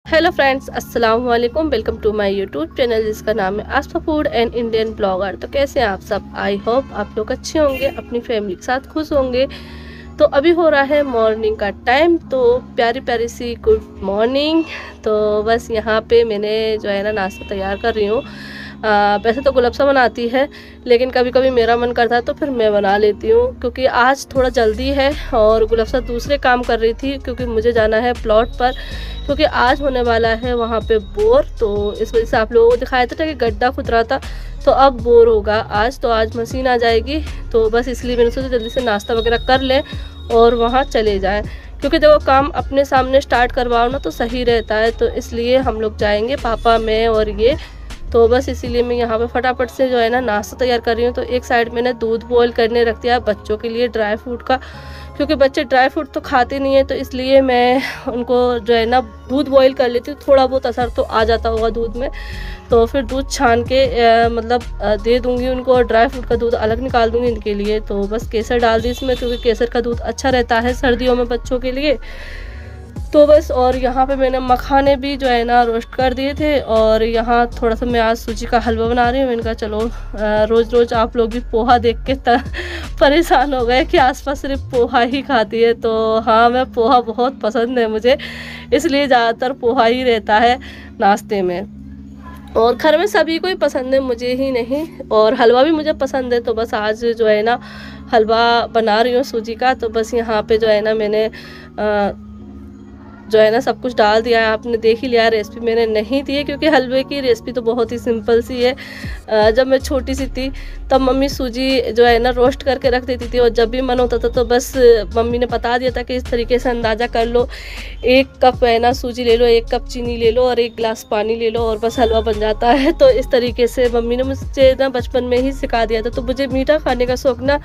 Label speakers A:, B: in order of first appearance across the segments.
A: Hello friends, अस्सलाम वालेकुम। Welcome to my YouTube channel जिसका नाम है Asfa food and Indian blogger. तो कैसे हैं आप सब? आई होप आप लोग अच्छे होंगे, अपनी फैमिली के साथ खुश होंगे। तो अभी हो रहा है मॉर्निंग का टाइम, तो प्यारी प्यारी सी गुड मॉर्निंग। तो बस यहाँ पे मैंने जो है ना नाश्ता तैयार कर रही हूँ। वैसे तो गुलाबसा बनाती है, लेकिन कभी कभी मेरा मन करता है तो फिर मैं बना लेती हूँ, क्योंकि आज थोड़ा जल्दी है और गुलाबसा दूसरे काम कर रही थी क्योंकि मुझे जाना है प्लॉट पर, क्योंकि आज होने वाला है वहाँ पे बोर। तो इस वजह से आप लोगों को दिखाया था कि गड्ढा खुद रहा था, तो अब बोर होगा आज। तो आज मशीन आ जाएगी, तो बस इसलिए मैंने सोचा जल्दी से नाश्ता वगैरह कर लें और वहाँ चले जाएं, क्योंकि देखो काम अपने सामने स्टार्ट करवाओ ना तो सही रहता है। तो इसलिए हम लोग जाएंगे, पापा, मैं और ये। तो बस इसीलिए मैं यहाँ पे फटाफट से जो है ना नाश्ता तैयार कर रही हूँ। तो एक साइड मैंने दूध बॉईल करने रख दिया बच्चों के लिए, ड्राई फ्रूट का, क्योंकि बच्चे ड्राई फ्रूट तो खाते नहीं है। तो इसलिए मैं उनको जो है ना दूध बॉईल कर लेती हूँ, थोड़ा बहुत असर तो आ जाता होगा दूध में। तो फिर दूध छान के दे दूँगी उनको, और ड्राई फ्रूट का दूध अलग निकाल दूँगी इनके लिए। तो बस केसर डाल दी इसमें, क्योंकि केसर का दूध अच्छा रहता है सर्दियों में बच्चों के लिए। तो बस, और यहाँ पे मैंने मखाने भी जो है ना रोस्ट कर दिए थे, और यहाँ थोड़ा सा मैं आज सूजी का हलवा बना रही हूँ। मैंने कहा चलो रोज़ रोज़ आप लोग भी पोहा देख के परेशान हो गए कि आसपास सिर्फ पोहा ही खाती है। तो हाँ, मैं पोहा बहुत पसंद है मुझे, इसलिए ज़्यादातर पोहा ही रहता है नाश्ते में। और घर में सभी को ही पसंद है, मुझे ही नहीं। और हलवा भी मुझे पसंद है, तो बस आज जो है ना हलवा बना रही हूँ सूजी का। तो बस यहाँ पे जो है ना मैंने जो है ना सब कुछ डाल दिया है। आपने देख ही लिया, रेसिपी मैंने नहीं दी है क्योंकि हलवे की रेसिपी तो बहुत ही सिंपल सी है। जब मैं छोटी सी थी तब मम्मी सूजी जो है ना रोस्ट करके रख देती थी, और जब भी मन होता था तो बस मम्मी ने बता दिया था कि इस तरीके से अंदाज़ा कर लो, 1 कप है ना सूजी ले लो, 1 कप चीनी ले लो और 1 गिलास पानी ले लो, और बस हलवा बन जाता है। तो इस तरीके से मम्मी ने मुझे ना बचपन में ही सिखा दिया था। तो मुझे मीठा खाने का शौक़ ना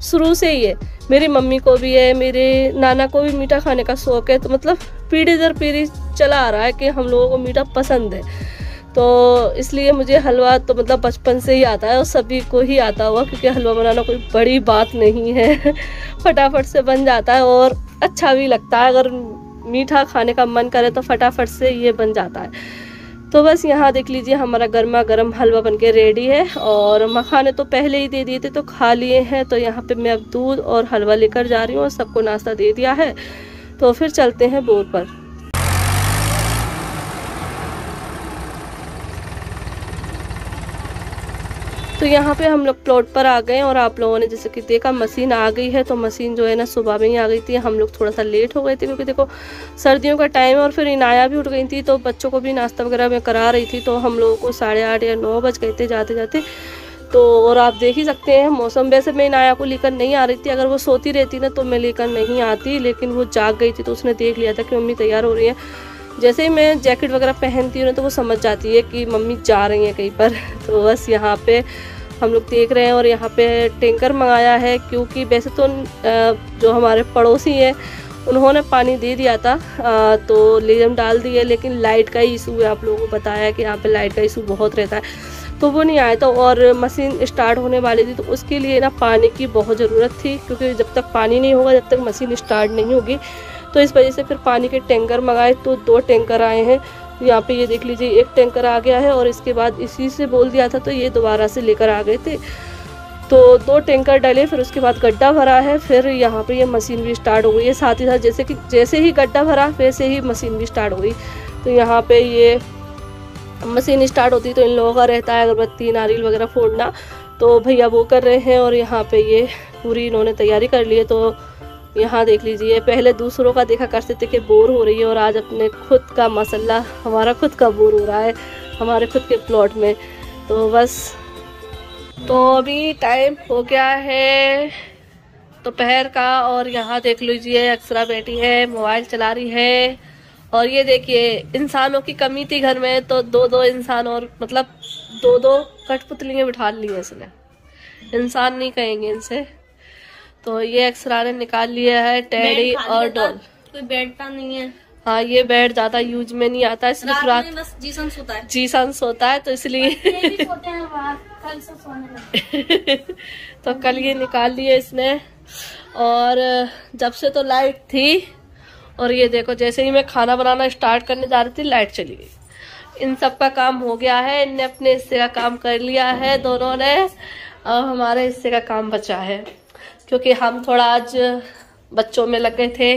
A: शुरू से ही है, मेरी मम्मी को भी है, मेरे नाना को भी मीठा खाने का शौक़ है। तो मतलब पीढ़ी दर पीढ़ी चला आ रहा है कि हम लोगों को मीठा पसंद है। तो इसलिए मुझे हलवा तो मतलब बचपन से ही आता है, और सभी को ही आता होगा, क्योंकि हलवा बनाना कोई बड़ी बात नहीं है फटाफट से बन जाता है और अच्छा भी लगता है। अगर मीठा खाने का मन करे तो फटाफट से ये बन जाता है। तो बस यहाँ देख लीजिए हमारा गर्मा गर्म हलवा बनके रेडी है, और मखाने तो पहले ही दे दिए थे तो खा लिए हैं। तो यहाँ पे मैं अब दूध और हलवा लेकर जा रही हूँ, और सबको नाश्ता दे दिया है। तो फिर चलते हैं बोर पर। तो यहाँ पे हम लोग प्लॉट पर आ गए, और आप लोगों ने जैसे कि देखा मशीन आ गई है। तो मशीन जो है ना सुबह में ही आ गई थी। हम लोग थोड़ा सा लेट हो गए थे क्योंकि देखो सर्दियों का टाइम है, और फिर इनाया भी उठ गई थी, तो बच्चों को भी नाश्ता वगैरह मैं करा रही थी। तो हम लोगों को 8:30 या 9 बज गए थे जाते जाते। तो और आप देख ही सकते हैं मौसम। वैसे मैं इनाया को लेकर नहीं आ रही थी, अगर वो सोती रहती ना तो मैं लेकर नहीं आती, लेकिन वो जाग गई थी तो उसने देख लिया था कि मम्मी तैयार हो रही है। जैसे ही मैं जैकेट वगैरह पहनती हूँ ना तो वो समझ जाती है कि मम्मी जा रही हैं कहीं पर। तो बस यहाँ पे हम लोग देख रहे हैं, और यहाँ पे टैंकर मंगाया है, क्योंकि वैसे तो जो हमारे पड़ोसी हैं उन्होंने पानी दे दिया था, तो लेजम डाल दिए, लेकिन लाइट का ही इशू है। आप लोगों को बताया कि यहाँ पे लाइट का इशू बहुत रहता है, तो वो नहीं आया था। और मशीन स्टार्ट होने वाली थी, तो उसके लिए ना पानी की बहुत ज़रूरत थी, क्योंकि जब तक पानी नहीं होगा जब तक मशीन स्टार्ट नहीं होगी। तो इस वजह से फिर पानी के टैंकर मंगाए, तो 2 टैंकर आए हैं। यहाँ पे ये देख लीजिए 1 टैंकर आ गया है, और इसके बाद इसी से बोल दिया था तो ये दोबारा से लेकर आ गए थे। तो 2 टैंकर डले, फिर उसके बाद गड्ढा भरा है, फिर यहाँ पे ये मशीन भी स्टार्ट हो गई है। साथ ही साथ जैसे ही गड्ढा भरा वैसे ही मशीन भी स्टार्ट हो गई। तो यहाँ पे ये मशीन स्टार्ट होती तो इन लोगों का रहता है अगरबत्ती नारियल वगैरह फोड़ना, तो भैया वो कर रहे हैं, और यहाँ पे ये पूरी इन्होंने तैयारी कर ली है। तो यहाँ देख लीजिए, पहले दूसरों का देखा करते थे कि बोर हो रही है, और आज अपने खुद का मसला, हमारा खुद का बोर हो रहा है हमारे खुद के प्लॉट में। तो बस, तो अभी टाइम हो गया है दोपहर का, और यहाँ देख लीजिए अक्षरा बैठी है मोबाइल चला रही है। और ये देखिए इंसानों की कमी थी घर में, तो 2-2 इंसान, और मतलब 2-2 कठपुतलियाँ बिठा ली हैं इसने, इंसान नहीं कहेंगे इनसे। तो ये अक्षरा ने निकाल लिया है टेडी और डॉल।
B: कोई बैठता नहीं है।
A: हाँ, ये बेड ज्यादा यूज में नहीं आता, सिर्फ रात
B: में बस जीसन सोता है।
A: जीसन सोता है, तो इसलिए
B: भी सोते हैं बाहर, कल से सोने लगे।
A: तो कल ये निकाल लिए इसने। और जब से तो लाइट थी और ये देखो जैसे ही मैं खाना बनाना स्टार्ट करने जा रही थी लाइट चली गई। इन सब का काम हो गया है, इनने अपने हिस्से का काम कर लिया है दोनों ने, और हमारे हिस्से का काम बचा है क्योंकि हम थोड़ा आज बच्चों में लगे थे,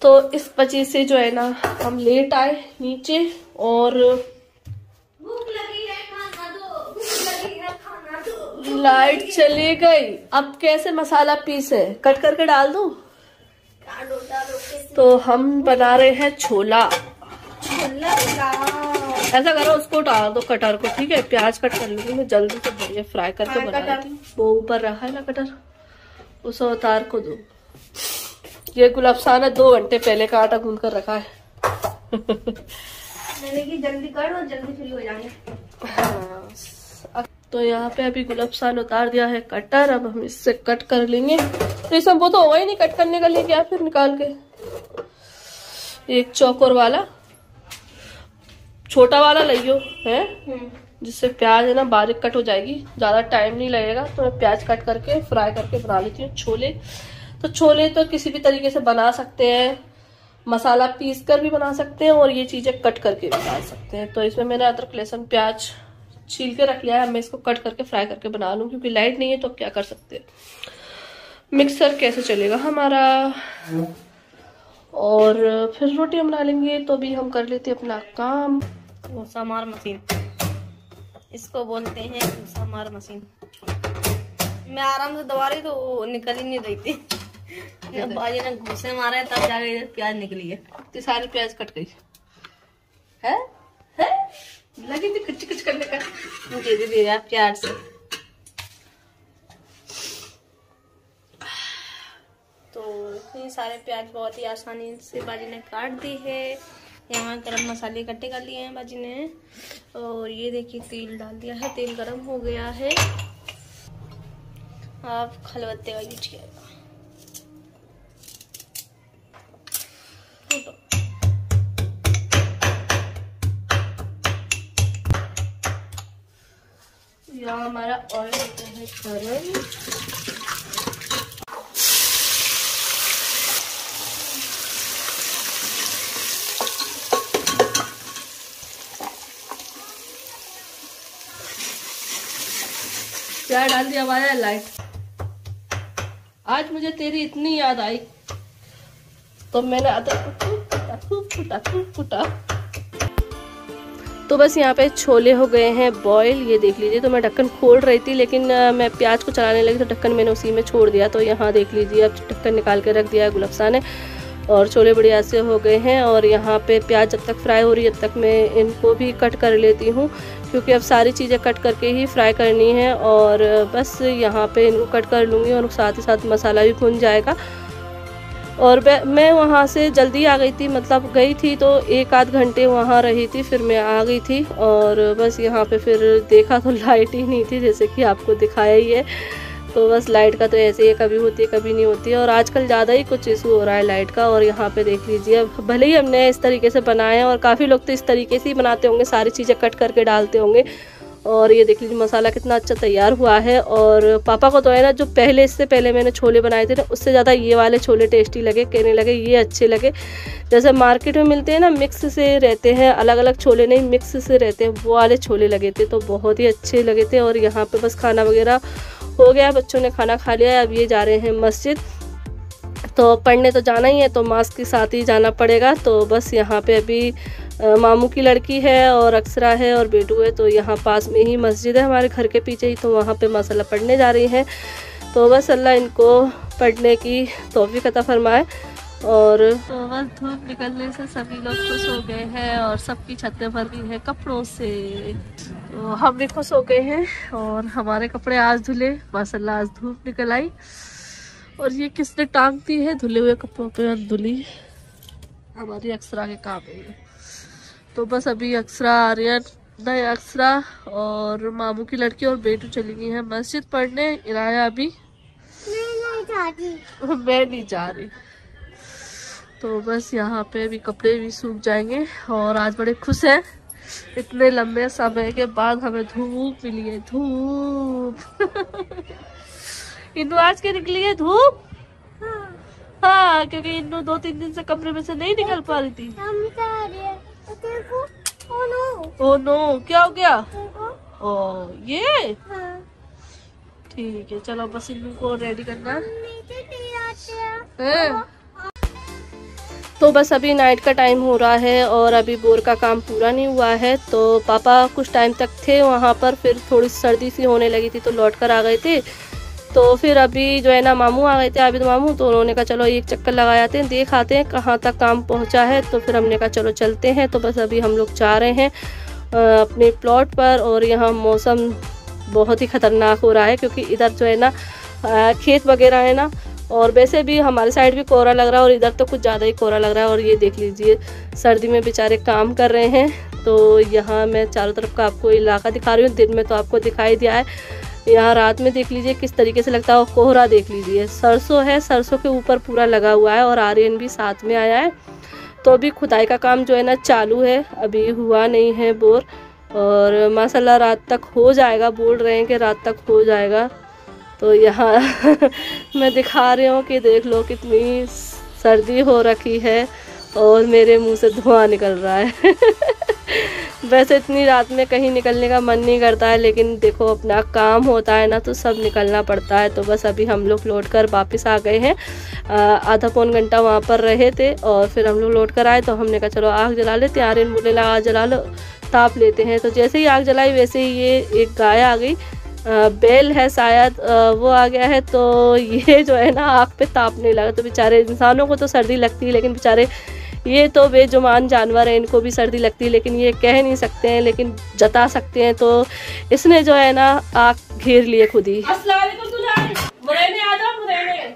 A: तो इस वजह से जो है ना हम लेट आए नीचे। और
B: भूख लगी है खाना दो, भूख लगी है खाना दो।
A: लाइट चली गई, अब कैसे मसाला पीसे, कट करके डाल दूं? तो हम बना रहे हैं छोला। ऐसा करो उसको डाल दो कटर को, ठीक है? प्याज कट कर लूंगी मैं जल्दी से, बढ़िया फ्राई करके बनाती हूँ। वो ऊपर रखा है ना कटर, उसे उतार को दो। ये गुलाबसान है 2 घंटे पहले का आटा गूंद कर रखा है।
B: जल्दी करो, जल्दी फ्री हो जाएंगे।
A: हाँ। तो यहाँ पे अभी गुलाबसान उतार दिया है कटर, अब हम इससे कट कर लेंगे। तो इसमें वो तो होगा ही नहीं कट करने का, लिए क्या फिर निकाल के एक चौकोर वाला छोटा वाला लियो है, जिससे प्याज है ना बारीक कट हो जाएगी, ज्यादा टाइम नहीं लगेगा। तो मैं प्याज कट करके फ्राई करके बना लेती हूँ छोले। तो छोले तो किसी भी तरीके से बना सकते हैं, मसाला पीस कर भी बना सकते हैं और ये चीजें कट करके भी बना सकते हैं। तो इसमें मैंने अदरक लहसुन प्याज छील के रख लिया है, मैं इसको कट करके फ्राई करके बना लूँ क्योंकि लाइट नहीं है तो क्या कर सकते हैं, मिक्सर कैसे चलेगा हमारा। और फिर रोटी बना लेंगे। तो अभी हम कर लेते अपना काम।
B: समार मशीन इसको बोलते हैं, समार मशीन। मैं आराम से दबा रही तो वो निकल ही नहीं रही थी। बाजी ने घुसे मारे तब जाके प्याज निकली है।
A: तो सारी प्याज कट गई है? लगी थी कुछ कुछ करने का,
B: मुझे दे दिया प्याज से। तो इतने सारे प्याज बहुत ही आसानी से बाजी ने काट दी है। यहाँ गरम मसाले इकट्ठे कर लिए हैं बाजी ने। और ये देखिए तेल डाल दिया है, तेल गरम हो गया है। आप खलबत्ते का यूज किया।
A: यहाँ हमारा ऑयल होता है गरम। क्या डाल दिया हमारा लाइट। आज मुझे तेरी इतनी याद आई तो मैंने अदरक फुटा। तो बस यहाँ पे छोले हो गए हैं बॉईल, ये देख लीजिए। तो मैं ढक्कन खोल रही थी लेकिन मैं प्याज को चलाने लगी तो ढक्कन मैंने उसी में छोड़ दिया। तो यहाँ देख लीजिए अब ढक्कन निकाल के रख दिया है गुलाबसान ने, और छोले बढ़िया से हो गए हैं। और यहाँ पे प्याज जब तक फ्राई हो रही है तब तक मैं इनको भी कट कर लेती हूँ क्योंकि अब सारी चीज़ें कट करके ही फ्राई करनी है। और बस यहाँ पे इनको कट कर लूँगी और साथ ही साथ मसाला भी भुन जाएगा। और मैं वहाँ से जल्दी आ गई थी, मतलब गई थी तो 1-8 घंटे वहाँ रही थी, फिर मैं आ गई थी। और बस यहाँ पे फिर देखा तो लाइट ही नहीं थी, जैसे कि आपको दिखाया ही है। तो बस लाइट का तो ऐसे ही कभी होती है कभी नहीं होती है, और आजकल ज़्यादा ही कुछ इशू हो रहा है लाइट का। और यहाँ पे देख लीजिए, भले ही हमने इस तरीके से बनाए हैं और काफ़ी लोग तो इस तरीके से ही बनाते होंगे, सारी चीज़ें कट करके डालते होंगे। और ये देख लीजिए मसाला कितना अच्छा तैयार हुआ है। और पापा को तो है ना, जो पहले इससे पहले मैंने छोले बनाए थे ना, उससे ज़्यादा ये वाले छोले टेस्टी लगे, कहने लगे ये अच्छे लगे। जैसे मार्केट में मिलते हैं ना, मिक्स से रहते हैं, अलग अलग छोले नहीं मिक्स से रहते हैं, वो वाले छोले लगे थे, तो बहुत ही अच्छे लगे थे। और यहाँ पे बस खाना वगैरह हो गया, बच्चों ने खाना खा लिया है, अब ये जा रहे हैं मस्जिद। तो पढ़ने तो जाना ही है, तो मास्क के साथ ही जाना पड़ेगा। तो बस यहाँ पे अभी मामू की लड़की है और अक्सरा है और बेटू है, तो यहाँ पास में ही मस्जिद है हमारे घर के पीछे ही, तो वहाँ पे माशाल्लाह पढ़ने जा रही हैं। तो बस अल्लाह इनको पढ़ने की तौफीक अता फरमाए। और तो बस धूप निकलने से सभी लोग खुश हो गए हैं और सबकी छतें भर गई हैं कपड़ों से, तो हम भी खुश हो गए हैं। और हमारे कपड़े आज धुले माशाल्लाह, आज धूप निकल आई। और ये किसने टांग दी है धुले हुए कपड़ों पे धुली, हमारी अक्सरा के काम है। तो बस अभी अक्सरा आर्यन नए अक्सरा और मामू की लड़की और बेटू चली गई है मस्जिद पढ़ने। इनाया अभी मैं नहीं जा रही। तो बस यहाँ पे अभी कपड़े भी सूख जाएंगे। और आज बड़े खुश हैं, इतने लंबे समय के बाद हमें धूप मिली है, धूप। इंदु आज के निकली है धूप। हाँ, क्योंकि इन्नू 2-3 दिन से कमरे में से नहीं निकल पा रही थी। ओ नो, क्या हो गया? ओ ये ठीक है, चलो बस इन्नू को रेडी करना है। तो बस अभी नाइट का टाइम हो रहा है और अभी बोर का काम पूरा नहीं हुआ है। तो पापा कुछ टाइम तक थे वहाँ पर, फिर थोड़ी सर्दी सी होने लगी थी तो लौट कर आ गए थे। तो फिर अभी जो है ना मामू आ गए थे, आबिद मामू, तो उन्होंने कहा चलो एक चक्कर लगा आते हैं, देख आते हैं कहाँ तक काम पहुँचा है। तो फिर हमने कहा चलो चलते हैं। तो बस अभी हम लोग जा रहे हैं अपने प्लॉट पर। और यहाँ मौसम बहुत ही ख़तरनाक हो रहा है क्योंकि इधर जो है ना खेत वगैरह है ना, और वैसे भी हमारे साइड भी कोहरा लग रहा है और इधर तो कुछ ज़्यादा ही कोहरा लग रहा है। और ये देख लीजिए सर्दी में बेचारे काम कर रहे हैं। तो यहाँ मैं चारों तरफ का आपको इलाका दिखा रही हूँ। दिन में तो आपको दिखाई दिया है, यहाँ रात में देख लीजिए किस तरीके से लगता है। कोहरा देख लीजिए, सरसों है, सरसों के ऊपर पूरा लगा हुआ है और आर्यन भी साथ में आया है। तो अभी खुदाई का काम जो है ना चालू है, अभी हुआ नहीं है बोर। और माशाल्लाह रात तक हो जाएगा, बोल रहे हैं कि रात तक हो जाएगा। तो यहाँ मैं दिखा रही हूँ कि देख लो कितनी सर्दी हो रखी है और मेरे मुंह से धुआं निकल रहा है। वैसे इतनी रात में कहीं निकलने का मन नहीं करता है, लेकिन देखो अपना काम होता है ना तो सब निकलना पड़ता है। तो बस अभी हम लोग लौट कर वापस आ गए हैं। आधा पौन घंटा वहाँ पर रहे थे और फिर हम लोग लौट कर आए। तो हमने कहा चलो आग जला लेते हैं। आर्यन बोले ला आग जला लो, ताप लेते हैं। तो जैसे ही आग जलाई वैसे ही ये एक गाय आ गई, बैल है शायद, वो आ गया है। तो ये जो है ना आग पे तापने लगा। तो बेचारे इंसानों को तो सर्दी लगती है, लेकिन बेचारे ये तो बेजुबान जानवर है, इनको भी सर्दी लगती है, लेकिन ये कह नहीं सकते हैं, लेकिन जता सकते हैं। तो इसने जो है ना आग घेर लिए खुद ही। अस्सलाम वालेकुम मुरैने आ जाओ, मुरैने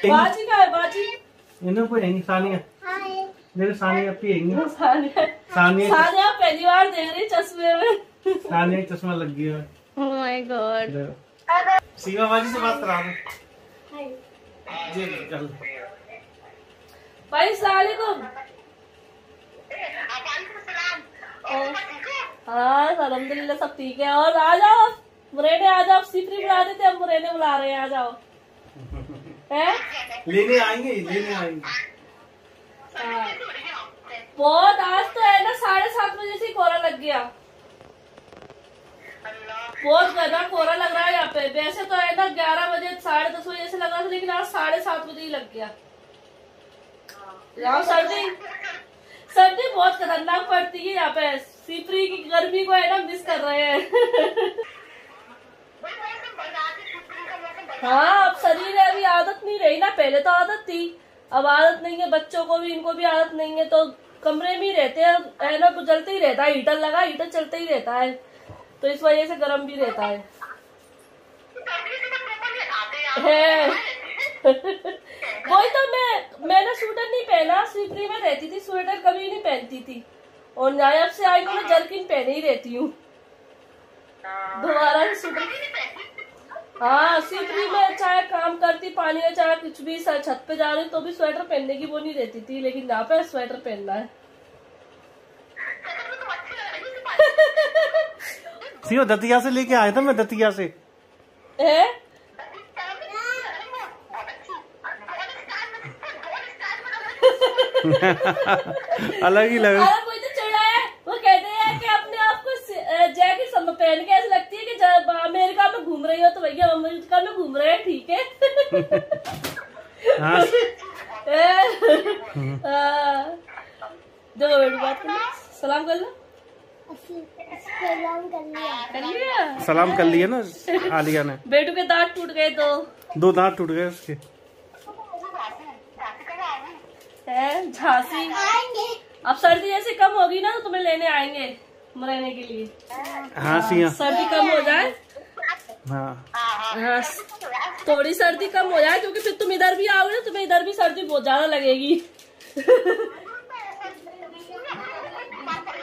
A: बाजी का है, बाजी
C: इन्हों को यही सानिया मेरे सानिया पिएंगे।
A: सानिया पहली बार देख रही चश्मे में,
C: सानिया चश्मा लग गया।
A: Oh my God.
C: सीमा बाजी से बात करा दो जी, चल
A: भाई अस्सलाम वालेकुम। हाँ अल्हम्दुलिल्लाह सब ठीक है। और आ जाओ मुरैने, आ जाओ, सिपरी बुला देते, हम मुरैने बुला रहे हैं, आ जाओ। हैं
C: लेने आएंगे, लेने आएंगे।
A: बहुत आज तो है ना 7:30 बजे से कोहरा लग गया, बहुत ज्यादा कोहरा लग रहा है यहाँ पे। वैसे तो है ना 11 बजे 10:30 बजे से लग रहा था, लेकिन आज 7:30 बजे ही लग गया। यहाँ सर्दी बहुत खतरनाक पड़ती है यहाँ पे। सिपरी की गर्मी को है ना मिस कर रहे हैं। हाँ अब शरीर है, अभी आदत नहीं रही ना, पहले तो आदत थी, अब आदत नहीं है। बच्चों को भी, इनको भी आदत नहीं है, तो कमरे में ही रहते हैं है ना, जलते ही रहता है, हीटर लगा, हीटर चलता ही रहता है, तो इस वजह से गर्म भी रहता है। वही तो मैंने स्वेटर नहीं पहना, सिपरी में रहती थी, स्वेटर कभी नहीं पहनती थी, और नायब से आई तो मैं जर्किन पहने ही रहती हूँ दोबारा स्वेटर। हाँ सिपरी में चाहे काम करती, पानी में चाहे कुछ भी, छत पे जा रही तो भी स्वेटर पहनने की वो नहीं रहती थी, लेकिन यहाँ पे स्वेटर पहनना है।
C: सीओ दतिया से लेके आया था मैं, दतिया से
A: है?
C: अलग ही लगा।
A: कोई तो चढ़ा है, वो कहते हैं कि अपने आप को जैकेट पहन के ऐसे लगती है कि जब अमेरिका में घूम रही हो, तो भैया अमेरिका में घूम रहे हैं, ठीक है।
C: हाँ।
A: जो बेटी बात कर, सलाम कर लो।
C: सलाम कर लिया ना आलिया ने।
A: बेटू के दांत टूट गए, दो
C: दांत टूट गए उसके।
A: झांसी अब सर्दी जैसे कम होगी ना तो तुम्हें लेने आएंगे रहने के लिए।
C: हाँ सिया,
A: सर्दी कम हो जाए।
C: हाँ
A: थोड़ी सर्दी कम हो जाए, क्योंकि फिर तुम इधर भी आओगे ना, तुम्हें इधर भी सर्दी बहुत ज्यादा लगेगी।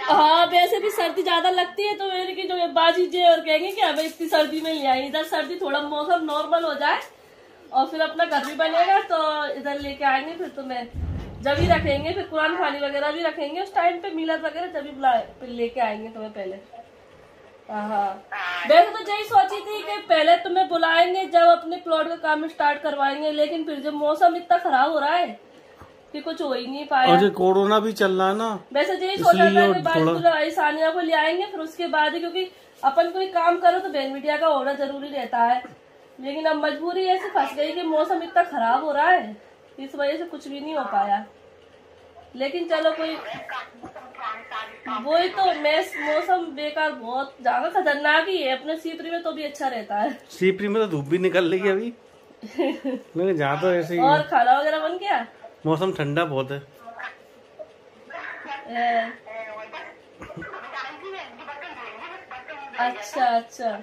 A: हाँ वैसे भी सर्दी ज्यादा लगती है, तो मेरे की जो बाजी जी और कहेंगे कि हमें इतनी सर्दी में ले आई। इधर सर्दी थोड़ा मौसम नॉर्मल हो जाए और फिर अपना घर भी बनेगा, तो इधर लेके आएंगे, फिर तुम्हें जब ही रखेंगे, फिर कुरान खानी वगैरह भी रखेंगे उस टाइम पे, मिलाद वगैरह जब भी बुलाए, फिर लेके आएंगे तुम्हें पहले। हाँ, वैसे तो यही सोची थी कि पहले तुम्हें बुलाएंगे जब अपने प्लॉट का काम स्टार्ट करवाएंगे, लेकिन फिर जब मौसम इतना खराब हो रहा है कि कुछ हो ही नहीं पाया।
C: और कोरोना भी चल रहा है ना,
A: वैसे यही सोचा था कि बाद सानिया को ले आएंगे, फिर उसके बाद ही, क्योंकि अपन कोई काम करो तो बहन बिटिया का होना जरूरी रहता है। लेकिन अब मजबूरी ऐसे फंस गई कि मौसम इतना खराब हो रहा है, इस वजह से कुछ भी नहीं हो पाया। लेकिन चलो कोई, वही तो मौसम बेकार बहुत ज्यादा खतरनाक ही है। अपने सीपरी में तो भी अच्छा रहता है।
C: सीपरी में तो धूप भी निकल रही है अभी लेकिन जहाँ तो ऐसे ही।
A: और खाना वगैरह बन गया?
C: मौसम ठंडा बहुत है।
A: अच्छा अच्छा,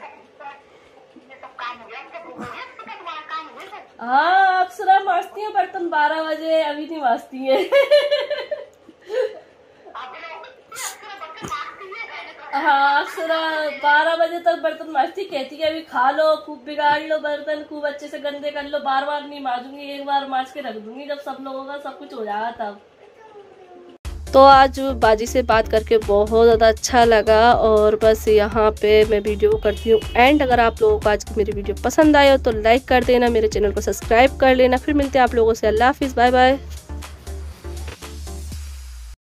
A: हाँ अक्सर मांजती है बर्तन 12 बजे, अभी नहीं मांजती है हाँ अक्सर 12 बजे तक बर्तन मांजती, कहती है अभी खा लो, खूब बिगाड़ लो बर्तन, खूब अच्छे से गंदे कर लो, बार बार नहीं मांजूंगी, एक बार मांज के रख दूंगी, जब सब लोगों का सब कुछ हो जाएगा तब। तो आज बाजी से बात करके बहुत ज़्यादा अच्छा लगा, और बस यहाँ पे मैं वीडियो करती हूँ एंड। अगर आप लोगों को आज की मेरी वीडियो पसंद आए हो तो लाइक कर देना, मेरे चैनल को सब्सक्राइब कर लेना। फिर मिलते हैं आप लोगों से। अल्लाह हाफिज़, बाय बाय।